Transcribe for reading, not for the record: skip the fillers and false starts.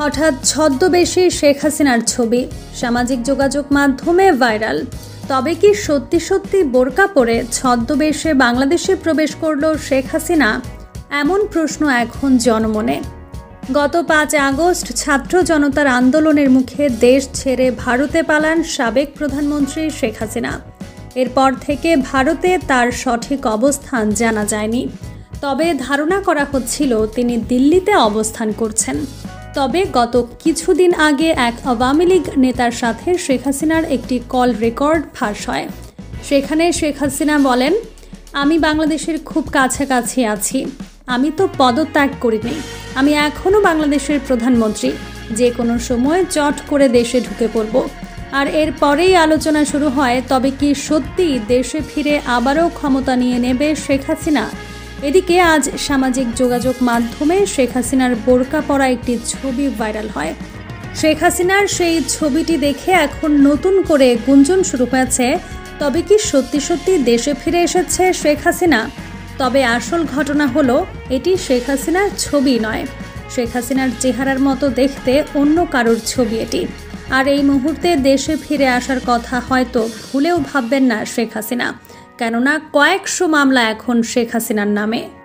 হঠাৎ ছদ্মবেশী শেখ হাসিনার ছবি সামাজিক যোগাযোগ মাধ্যমে ভাইরাল। তবে কি সত্যি সত্যি বোরকা পরে ছদ্মবেশে বাংলাদেশে প্রবেশ করল শেখ হাসিনা? এমন প্রশ্ন এখন জনমনে। গত 5 আগস্ট ছাত্র জনতার আন্দোলনের মুখে দেশ ছেড়ে ভারতে পালান সাবেক প্রধানমন্ত্রী শেখ হাসিনা। এরপর থেকে ভারতে তার সঠিক অবস্থান জানা যায়নি, তবে ধারণা করা হচ্ছিল তিনি দিল্লিতে অবস্থান করছেন। তবে গত কিছুদিন আগে এক আওয়ামী লীগ নেতার সাথে শেখ হাসিনার একটি কল রেকর্ড ফাঁস হয়। সেখানে শেখ হাসিনা বলেন, আমি বাংলাদেশের খুব কাছাকাছি আছি, আমি তো পদত্যাগ করিনি, আমি এখনও বাংলাদেশের প্রধানমন্ত্রী, যে কোনো সময় চট করে দেশে ঢুকে পড়ব। আর এরপরেই আলোচনা শুরু হয়, তবে কি সত্যি দেশে ফিরে আবারও ক্ষমতা নিয়ে নেবে শেখ হাসিনা? এদিকে আজ সামাজিক যোগাযোগ মাধ্যমে শেখ হাসিনার বোরকা পরা একটি ছবি ভাইরাল হয়। শেখ হাসিনার সেই ছবিটি দেখে এখন নতুন করে গুঞ্জন শুরু হয়েছে, তবে কি সত্যি সত্যি দেশে ফিরে এসেছে শেখ হাসিনা? তবে আসল ঘটনা হলো, এটি শেখ হাসিনার ছবি নয়, শেখ হাসিনার চেহারার মতো দেখতে অন্য কারোর ছবি এটি। আর এই মুহূর্তে দেশে ফিরে আসার কথা হয়তো ভুলেও ভাববেন না শেখ হাসিনা, কেননা কয়েকশো মামলা এখন শেখ হাসিনার নামে।